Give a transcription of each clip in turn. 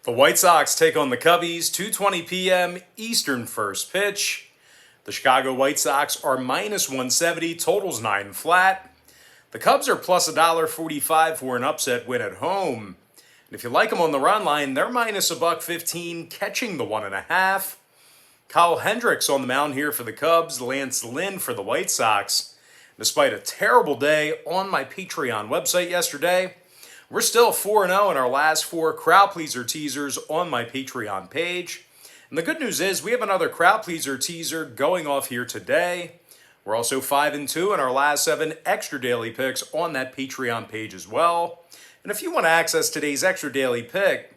The White Sox take on the Cubbies, 2:20 p.m. Eastern first pitch. The Chicago White Sox are minus 170, totals 9 flat. The Cubs are plus $1.45 for an upset win at home. And if you like them on the run line, they're minus $1.15, catching the 1.5. Kyle Hendricks on the mound here for the Cubs, Lance Lynn for the White Sox. Despite a terrible day on my Patreon website yesterday, we're still 4-0 in our last 4 crowd pleaser teasers on my Patreon page. And the good news is we have another crowd pleaser teaser going off here today. We're also 5-2 in our last 7 extra daily picks on that Patreon page as well. And if you want to access today's extra daily pick,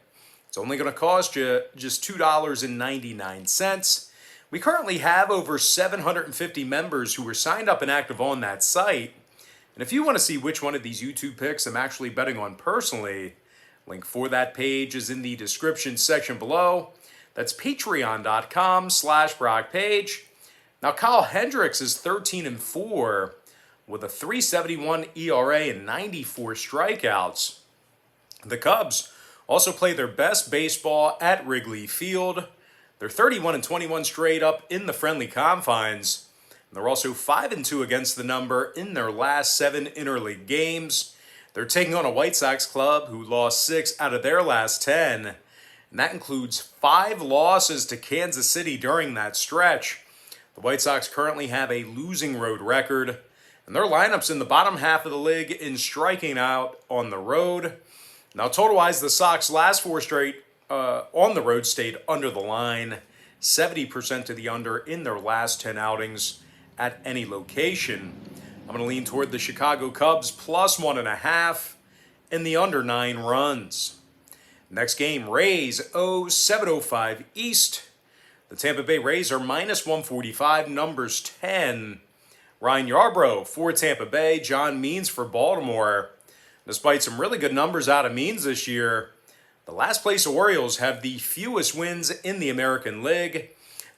it's only going to cost you just $2.99. We currently have over 750 members who are signed up and active on that site. And if you want to see which one of these YouTube picks I'm actually betting on personally, link for that page is in the description section below. That's patreon.com/BrockPage. Now, Kyle Hendricks is 13-4 with a 3.71 ERA and 94 strikeouts. The Cubs also play their best baseball at Wrigley Field. They're 31-21 straight up in the friendly confines. They're also 5-2 against the number in their last 7 interleague games. They're taking on a White Sox club who lost 6 out of their last 10. And that includes 5 losses to Kansas City during that stretch. The White Sox currently have a losing road record. And their lineup's in the bottom half of the league in striking out on the road. Now, total-wise, the Sox last 4 straight on the road stayed under the line. 70% to the under in their last 10 outings at any location. I'm going to lean toward the Chicago Cubs plus 1.5 and the under 9 runs. Next game, Rays 7:05 East. The Tampa Bay Rays are minus 145, numbers 10. Ryan Yarbrough for Tampa Bay, John Means for Baltimore. Despite some really good numbers out of Means this year, the last place Orioles have the fewest wins in the American League.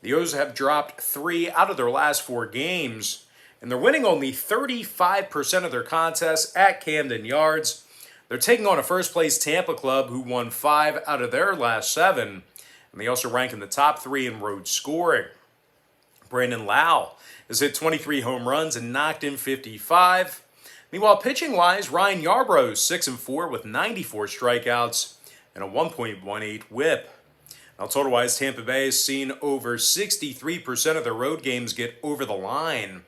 The O's have dropped 3 out of their last 4 games, and they're winning only 35% of their contests at Camden Yards. They're taking on a first-place Tampa club who won 5 out of their last 7, and they also rank in the top 3 in road scoring. Brandon Lau has hit 23 home runs and knocked in 55. Meanwhile, pitching-wise, Ryan Yarbrough is 6-4 with 94 strikeouts and a 1.18 whip. Now, total-wise, Tampa Bay has seen over 63% of their road games get over the line.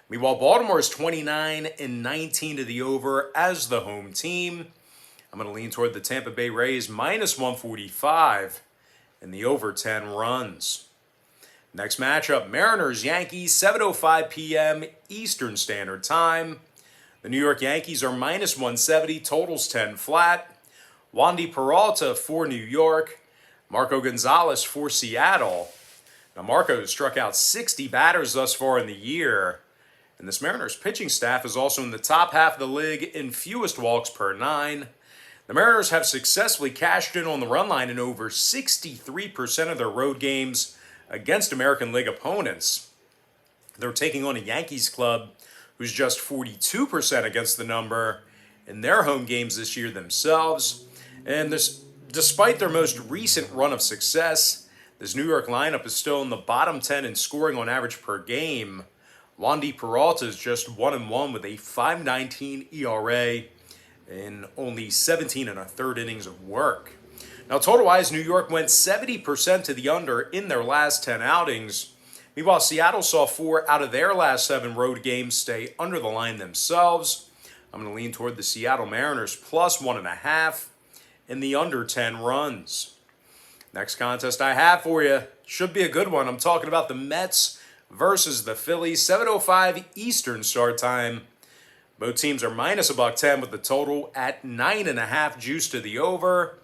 Meanwhile, Baltimore is 29-19 to the over as the home team. I'm going to lean toward the Tampa Bay Rays minus 145 and the over 10 runs. Next matchup, Mariners-Yankees, 7:05 p.m. Eastern Standard Time. The New York Yankees are minus 170, totals 10 flat. Wandy Peralta for New York. Marco Gonzalez for Seattle. Now, Marco has struck out 60 batters thus far in the year. And this Mariners pitching staff is also in the top half of the league in fewest walks per 9. The Mariners have successfully cashed in on the run line in over 63% of their road games against American League opponents. They're taking on a Yankees club who's just 42% against the number in their home games this year themselves. And despite their most recent run of success, this New York lineup is still in the bottom 10 in scoring on average per game. Wandy Peralta is just 1-1 with a 5.19 ERA in only 17 1/3 innings of work. Now, total-wise, New York went 70% to the under in their last 10 outings. Meanwhile, Seattle saw 4 out of their last 7 road games stay under the line themselves. I'm going to lean toward the Seattle Mariners plus 1.5 and the under 10 runs. Next contest I have for you should be a good one. I'm talking about the Mets versus the Phillies, 7:05 Eastern start time. Both teams are minus $1.10 with the total at 9.5 juice to the over.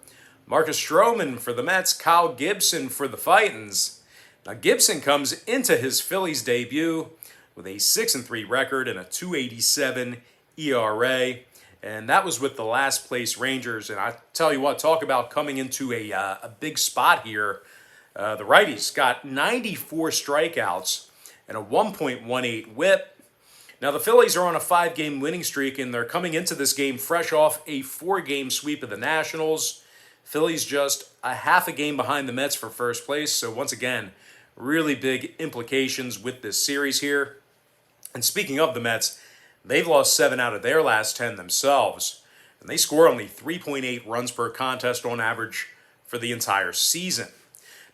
Marcus Stroman for the Mets, Kyle Gibson for the Titans. Now, Gibson comes into his Phillies debut with a 6-3 record and a 2.87 ERA. And that was with the last place Rangers. And I tell you what, talk about coming into a big spot here. The righties got 94 strikeouts and a 1.18 whip. Now, the Phillies are on a 5-game winning streak, and they're coming into this game fresh off a 4-game sweep of the Nationals. Phillies just a half a game behind the Mets for first place. So once again, really big implications with this series here. And speaking of the Mets, they've lost 7 out of their last 10 themselves. And they score only 3.8 runs per contest on average for the entire season.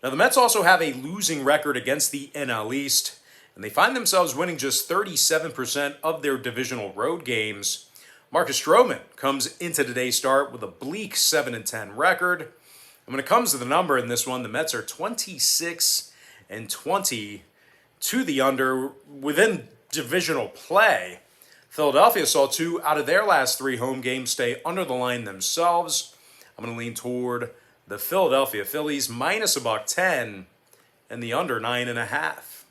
Now, the Mets also have a losing record against the NL East, and they find themselves winning just 37% of their divisional road games. Marcus Stroman comes into today's start with a bleak 7-10 record. And when it comes to the number in this one, the Mets are 26-20 to the under within divisional play. Philadelphia saw 2 out of their last 3 home games stay under the line themselves. I'm going to lean toward the Philadelphia Phillies minus about 10 and the under 9.5.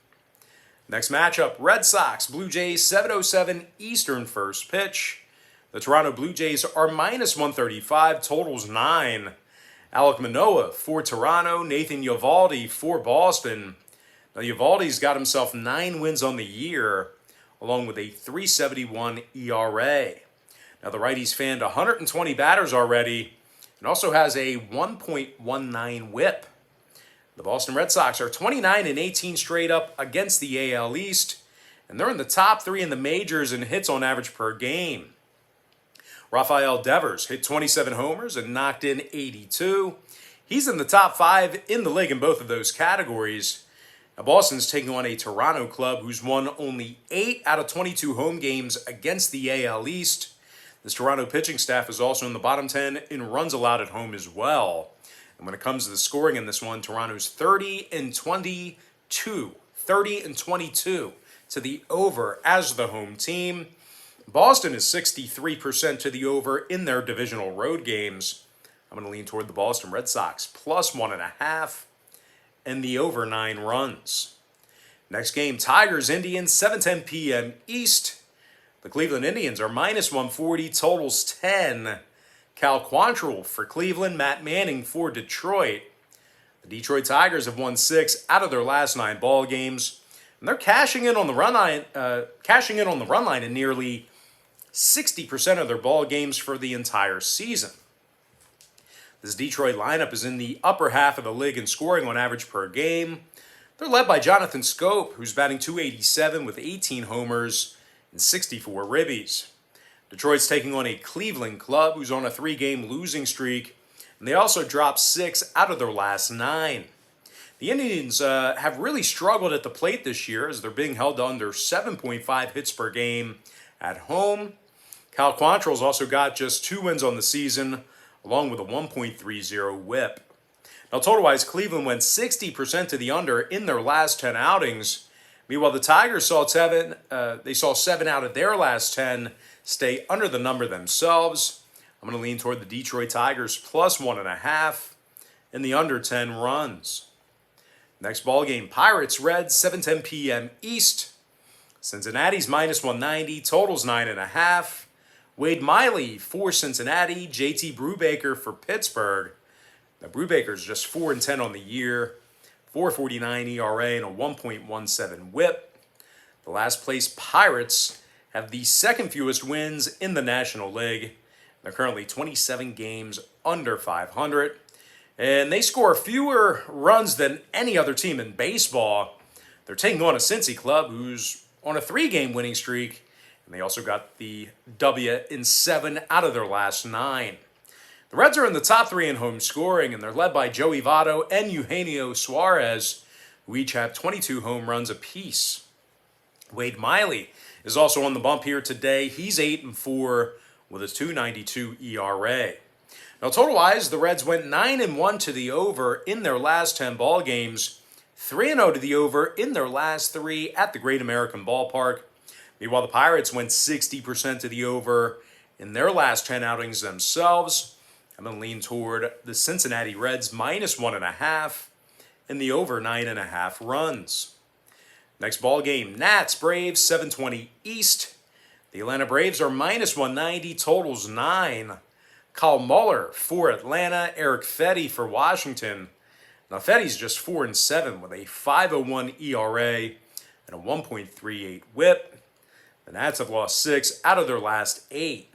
Next matchup, Red Sox, Blue Jays, 7:07 Eastern first pitch. The Toronto Blue Jays are minus 135, totals 9. Alek Manoah for Toronto, Nathan Eovaldi for Boston. Now, Eovaldi's got himself 9 wins on the year, along with a 3.71 ERA. Now, the righty's fanned 120 batters already and also has a 1.19 whip. The Boston Red Sox are 29-18 straight up against the AL East, and they're in the top 3 in the majors in hits on average per game. Rafael Devers hit 27 homers and knocked in 82. He's in the top 5 in the league in both of those categories. Now, Boston's taking on a Toronto club who's won only 8 out of 22 home games against the AL East. This Toronto pitching staff is also in the bottom 10 in runs allowed at home as well. And when it comes to the scoring in this one, Toronto's 30-22 to the over as the home team. Boston is 63% to the over in their divisional road games. I'm going to lean toward the Boston Red Sox plus 1.5 and the over 9 runs. Next game, Tigers, Indians, 7:10 p.m. East. The Cleveland Indians are minus 140, totals 10. Cal Quantrill for Cleveland, Matt Manning for Detroit. The Detroit Tigers have won 6 out of their last 9 ball games, and they're cashing in on the run line in nearly 60% of their ball games for the entire season. This Detroit lineup is in the upper half of the league in scoring on average per game. They're led by Jonathan Scope, who's batting .287 with 18 homers and 64 ribbies. Detroit's taking on a Cleveland club who's on a 3-game losing streak, and they also dropped 6 out of their last 9. The Indians have really struggled at the plate this year as they're being held to under 7.5 hits per game at home. Cal Quantrill's also got just 2 wins on the season, along with a 1.30 whip. Now, total-wise, Cleveland went 60% to the under in their last 10 outings. Meanwhile, the Tigers saw 7 out of their last 10 stay under the number themselves. I'm going to lean toward the Detroit Tigers plus 1.5 and the under 10 runs. Next ball game, Pirates, Reds, 7:10 p.m. East. Cincinnati's minus 190, totals 9.5. Wade Miley for Cincinnati, JT Brubaker for Pittsburgh. Now, Brubaker's just 4-10 on the year, 4.49 ERA and a 1.17 whip. The last place Pirates have the second fewest wins in the National League. They're currently 27 games under 500. And they score fewer runs than any other team in baseball. They're taking on a Cincy club who's on a 3-game winning streak. And they also got the W in 7 out of their last 9. The Reds are in the top 3 in home scoring, and they're led by Joey Votto and Eugenio Suarez, who each have 22 home runs apiece. Wade Miley is also on the bump here today. He's 8-4 with a 2.92 ERA. Now, total-wise, the Reds went 9-1 to the over in their last 10 ball games, 3-0 to the over in their last 3 at the Great American Ballpark. Meanwhile, the Pirates went 60% to the over in their last 10 outings themselves. I'm going to lean toward the Cincinnati Reds minus 1.5 and the over 9.5 runs. Next ball game, Nats, Braves, 7:20 East. The Atlanta Braves are minus 190, totals 9. Kyle Muller for Atlanta, Eric Fetty for Washington. Now, Fetty's just 4-7 with a 5.01 ERA and a 1.38 whip. The Nats have lost 6 out of their last 8.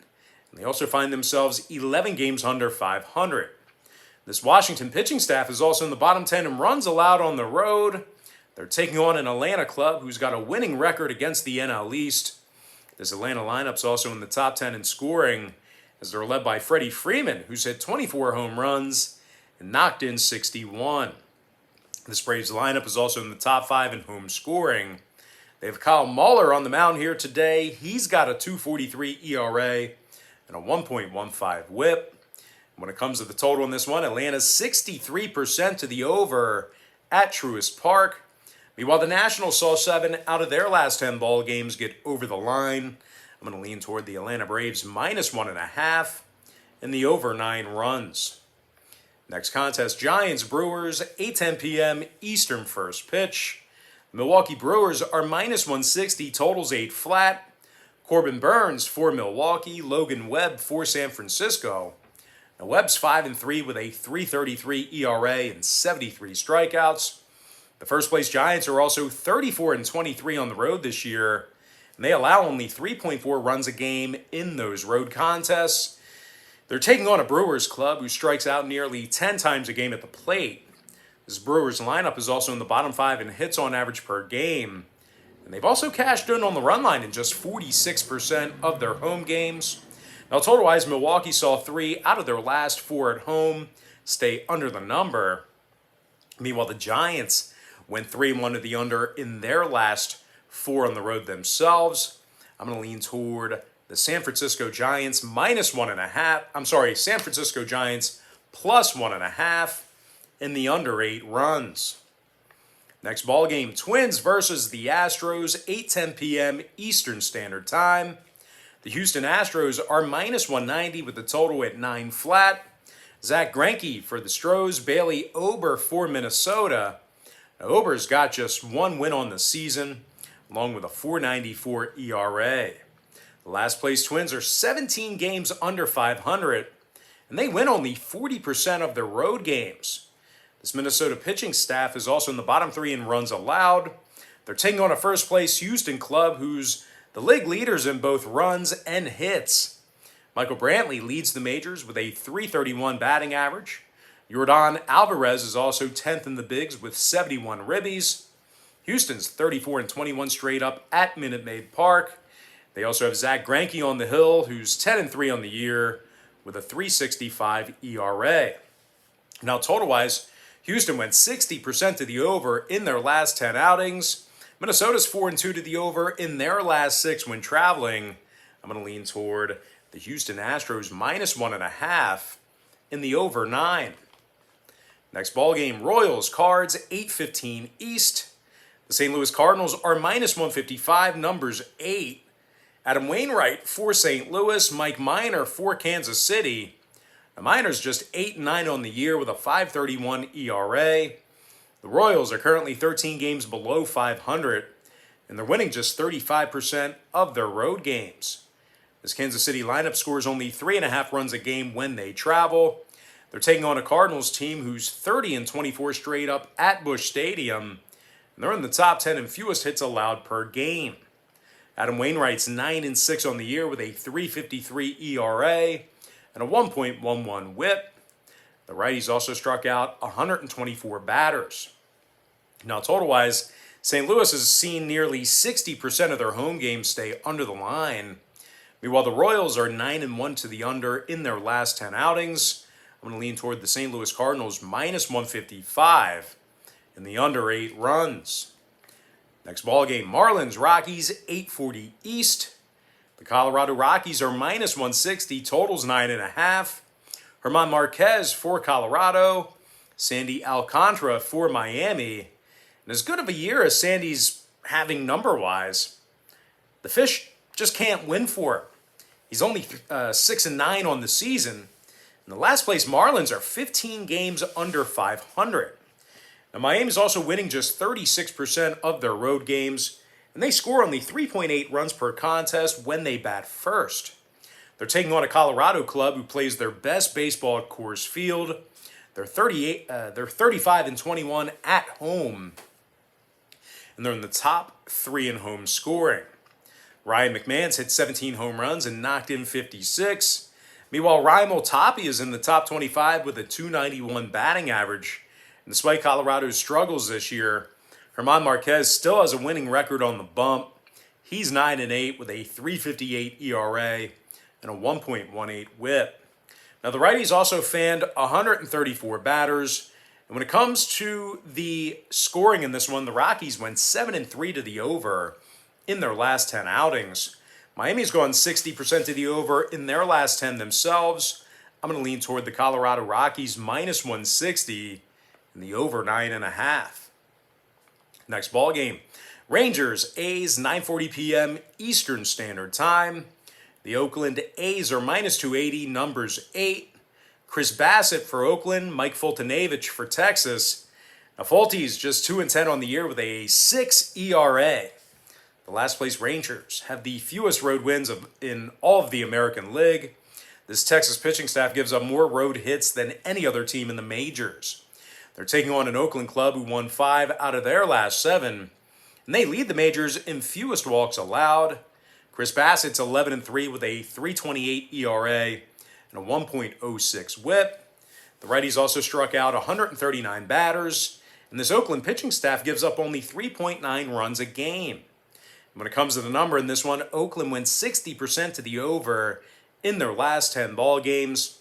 And they also find themselves 11 games under 500. This Washington pitching staff is also in the bottom 10 in runs allowed on the road. They're taking on an Atlanta club who's got a winning record against the NL East. This Atlanta lineup's also in the top 10 in scoring, as they're led by Freddie Freeman, who's hit 24 home runs and knocked in 61. This Braves lineup is also in the top 5 in home scoring. They have Kyle Muller on the mound here today. He's got a 2.43 ERA and a 1.15 whip. When it comes to the total in this one, Atlanta's 63% to the over at Truist Park. Meanwhile, the Nationals saw 7 out of their last 10 ball games get over the line. I'm going to lean toward the Atlanta Braves -1.5 and the over 9 runs. Next contest, Giants Brewers, 8:10 p.m. Eastern first pitch. The Milwaukee Brewers are -160, totals 8 flat. Corbin Burns for Milwaukee, Logan Webb for San Francisco. Now Webb's 5-3 with a 3.33 ERA and 73 strikeouts. The first place Giants are also 34-23 on the road this year, and they allow only 3.4 runs a game in those road contests. They're taking on a Brewers club who strikes out nearly 10 times a game at the plate. This Brewers lineup is also in the bottom 5 in hits on average per game, and they've also cashed in on the run line in just 46% of their home games. Now, total-wise, Milwaukee saw 3 out of their last 4 at home stay under the number. Meanwhile, the Giants went 3-1 to the under in their last 4 on the road themselves. I'm going to lean toward the San Francisco Giants -1.5. San Francisco Giants +1.5 in the under 8 runs. Next ball game, Twins versus the Astros, 8:10 p.m. Eastern Standard Time. The Houston Astros are -190 with the total at 9 flat. Zach Greinke for the Stros, Bailey Ober for Minnesota. Now, Ober's got just 1 win on the season, along with a 4.94 ERA. The last place Twins are 17 games under 500, and they win only 40% of their road games. This Minnesota pitching staff is also in the bottom 3 in runs allowed. They're taking on a first-place Houston club who's the league leaders in both runs and hits. Michael Brantley leads the majors with a .331 batting average. Yordan Alvarez is also 10th in the bigs with 71 ribbies. Houston's 34-21 straight up at Minute Maid Park. They also have Zach Greinke on the hill, who's 10-3 on the year with a .365 ERA. Now, total-wise, Houston went 60% to the over in their last 10 outings. Minnesota's 4-2 to the over in their last 6 when traveling. I'm going to lean toward the Houston Astros -1.5 in the over 9. Next ball game, Royals Cards, 8:15 East. The St. Louis Cardinals are -155, numbers 8. Adam Wainwright for St. Louis, Mike Minor for Kansas City. The Minor's just 8-9 on the year with a .531 ERA. The Royals are currently 13 games below 500, and they're winning just 35% of their road games. This Kansas City lineup scores only 3.5 runs a game when they travel. They're taking on a Cardinals team who's 30-24 straight up at Busch Stadium, and they're in the top 10 in fewest hits allowed per game. Adam Wainwright's 9-6 on the year with a .353 ERA and a 1.11 whip. The righties also struck out 124 batters. Now, total-wise, St. Louis has seen nearly 60% of their home games stay under the line. Meanwhile, the Royals are 9-1 to the under in their last 10 outings. I'm going to lean toward the St. Louis Cardinals -155 in the under 8 runs. Next ball game, Marlins Rockies, 8:40 East. The Colorado Rockies are -160, totals 9.5. German Marquez for Colorado, Sandy Alcantara for Miami. And as good of a year as Sandy's having number-wise, the Fish just can't win for him. He's only 6-9 on the season. And the last place Marlins are 15 games under 500. Now, Miami's also winning just 36% of their road games, and they score only 3.8 runs per contest when they bat first. They're taking on a Colorado club who plays their best baseball at Coors Field. They're 35-21 at home, and they're in the top 3 in home scoring. Ryan McMahon's hit 17 home runs and knocked in 56. Meanwhile, Ryan Multapi is in the top 25 with a 291 batting average. And despite Colorado's struggles this year, German Marquez still has a winning record on the bump. He's 9-8 with a 3.58 ERA and a 1.18 WHIP. Now, the righties also fanned 134 batters. And when it comes to the scoring in this one, the Rockies went 7-3 to the over in their last 10 outings. Miami's gone 60% to the over in their last 10 themselves. I'm going to lean toward the Colorado Rockies minus 160 and the over 9.5. Next ball game, Rangers, A's, 9:40 p.m. Eastern Standard Time. The Oakland A's are minus 280, numbers 8. Chris Bassett for Oakland, Mike Fultonavich for Texas. Now, Fulty's just 2-10 on the year with a 6 ERA. The last place Rangers have the fewest road wins in all of the American League. This Texas pitching staff gives up more road hits than any other team in the majors. They're taking on an Oakland club who won 5 out of their last 7, and they lead the majors in fewest walks allowed. Chris Bassett's 11-3 with a 3.28 ERA and a 1.06 WHIP. The righties also struck out 139 batters, and this Oakland pitching staff gives up only 3.9 runs a game. When it comes to the number in this one, Oakland went 60% to the over in their last 10 ball games.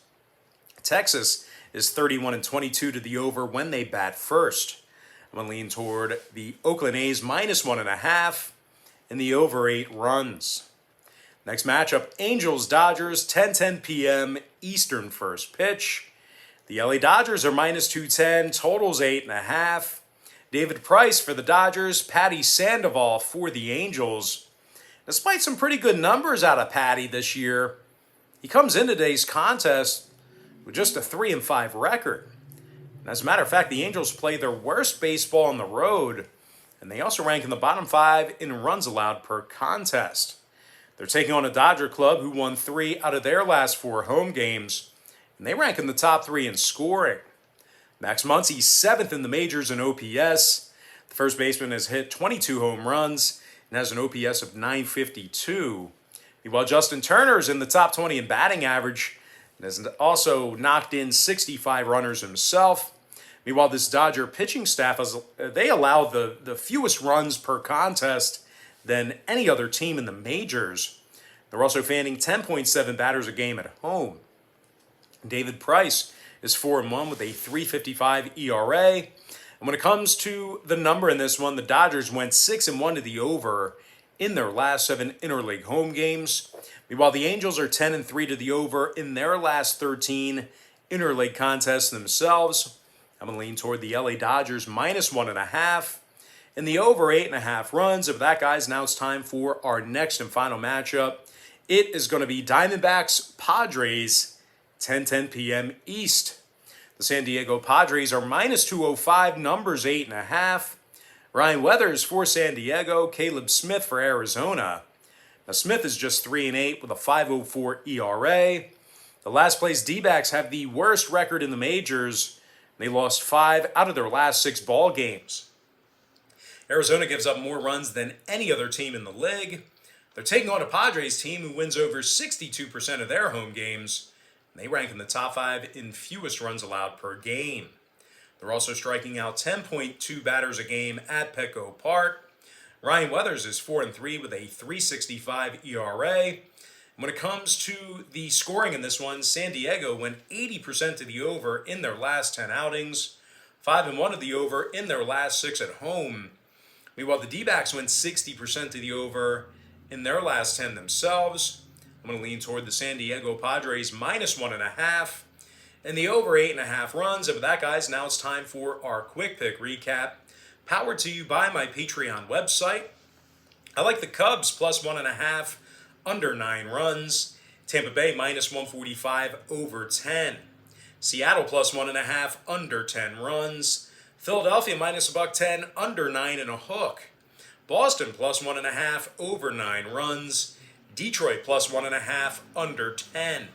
Texas is 31-22 to the over when they bat first. I'm going to lean toward the Oakland A's minus 1.5 and the over 8 runs. Next matchup, Angels-Dodgers, 10:10 p.m. Eastern first pitch. The LA Dodgers are minus 210, totals 8.5. David Price for the Dodgers, Patty Sandoval for the Angels. Despite some pretty good numbers out of Patty this year, he comes into today's contest with just a 3-5 record. And as a matter of fact, the Angels play their worst baseball on the road, and they also rank in the bottom 5 in runs allowed per contest. They're taking on a Dodger club who won 3 out of their last 4 home games, and they rank in the top 3 in scoring. Max Muncy's 7th in the majors in OPS. The first baseman has hit 22 home runs and has an OPS of 952. Meanwhile, Justin Turner's in the top 20 in batting average and has also knocked in 65 runners himself. Meanwhile, this Dodger pitching staff, they allow the fewest runs per contest than any other team in the majors. They're also fanning 10.7 batters a game at home. David Price is 4-1 with a 3.55 ERA. And when it comes to the number in this one, the Dodgers went 6-1 to the over in their last 7 interleague home games. Meanwhile, the Angels are 10-3 to the over in their last 13 interleague contests themselves. I'm going to lean toward the LA Dodgers minus 1.5 and the over 8.5 runs. Of that, guys, now it's time for our next and final matchup. It is going to be Diamondbacks Padres, 10:10 p.m. East. The San Diego Padres are minus 205, numbers 8.5. Ryan Weathers for San Diego, Caleb Smith for Arizona. Now, Smith is just 3-8 with a 5.04 ERA. The last place D-backs have the worst record in the majors. They lost 5 out of their last 6 ball games. Arizona gives up more runs than any other team in the league. They're taking on a Padres team who wins over 62% of their home games. They rank in the top 5 in fewest runs allowed per game. They're also striking out 10.2 batters a game at Petco Park. Ryan Weathers is 4-3 with a 3.65 ERA. And when it comes to the scoring in this one, San Diego went 80% to the over in their last 10 outings, 5-1 to the over in their last 6 at home. Meanwhile, the D-backs went 60% to the over in their last 10 themselves. I'm going to lean toward the San Diego Padres minus 1.5 and the over 8.5 runs. And with that, guys, now it's time for our quick pick recap, powered to you by my Patreon website. I like the Cubs plus 1.5, under 9 runs. Tampa Bay minus 145, over 10. Seattle plus 1.5, under 10 runs. Philadelphia minus $1.10, under 9 and a hook. Boston plus 1.5, over 9 runs. Detroit plus 1.5, under 10.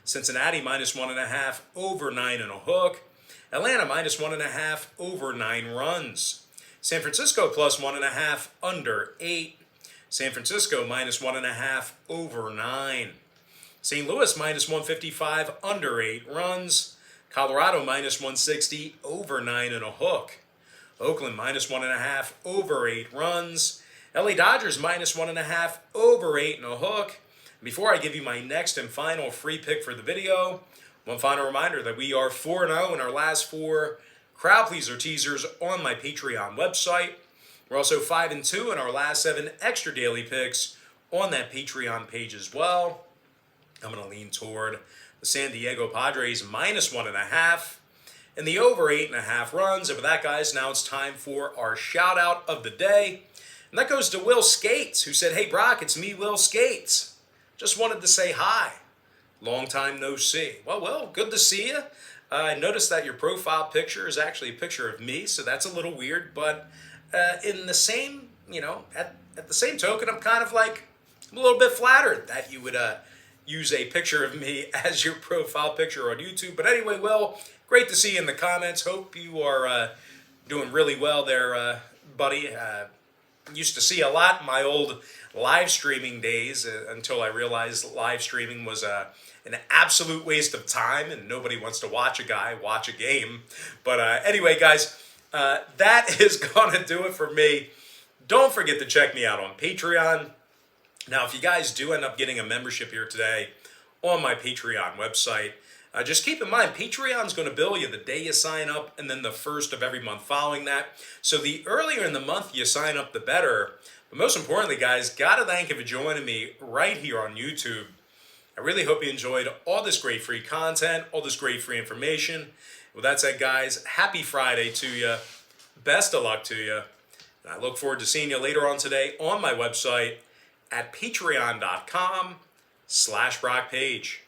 Cincinnati minus 1.5, over 9 and a hook. Atlanta minus 1.5, over 9 runs. San Francisco plus 1.5, under 8. San Francisco minus 1.5, over 9. St. Louis minus 155, under 8 runs. Colorado minus 160, over 9 and a hook. Oakland minus 1.5, over 8 runs. LA Dodgers minus 1.5, over 8 and a hook. Before I give you my next and final free pick for the video, one final reminder that we are 4-0 in our last 4 crowd pleaser teasers on my Patreon website. We're also 5-2 in our last 7 extra daily picks on that Patreon page as well. I'm going to lean toward the San Diego Padres minus 1.5 and the over 8.5 runs. And with that, guys, now it's time for our shout out of the day. And that goes to Will Skates, who said, "Hey, Brock, it's me, Will Skates. Just wanted to say hi. Long time no see." Well, Will, good to see you. I noticed that your profile picture is actually a picture of me, so that's a little weird. But in the same, at the same token, I'm kind of like, I'm a little bit flattered that you would use a picture of me as your profile picture on YouTube. But anyway, Will, great to see you in the comments. Hope you are doing really well there, buddy. Used to see a lot in my old live streaming days until I realized live streaming was an absolute waste of time and nobody wants to watch a guy watch a game. But anyway, guys, that is going to do it for me. Don't forget to check me out on Patreon. Now, if you guys do end up getting a membership here today on my Patreon website, just keep in mind, Patreon's going to bill you the day you sign up and then the first of every month following that. So the earlier in the month you sign up, the better. But most importantly, guys, got to thank you for joining me right here on YouTube. I really hope you enjoyed all this great free content, all this great free information. With that said, guys, happy Friday to you. Best of luck to you. And I look forward to seeing you later on today on my website at patreon.com/BrockPage.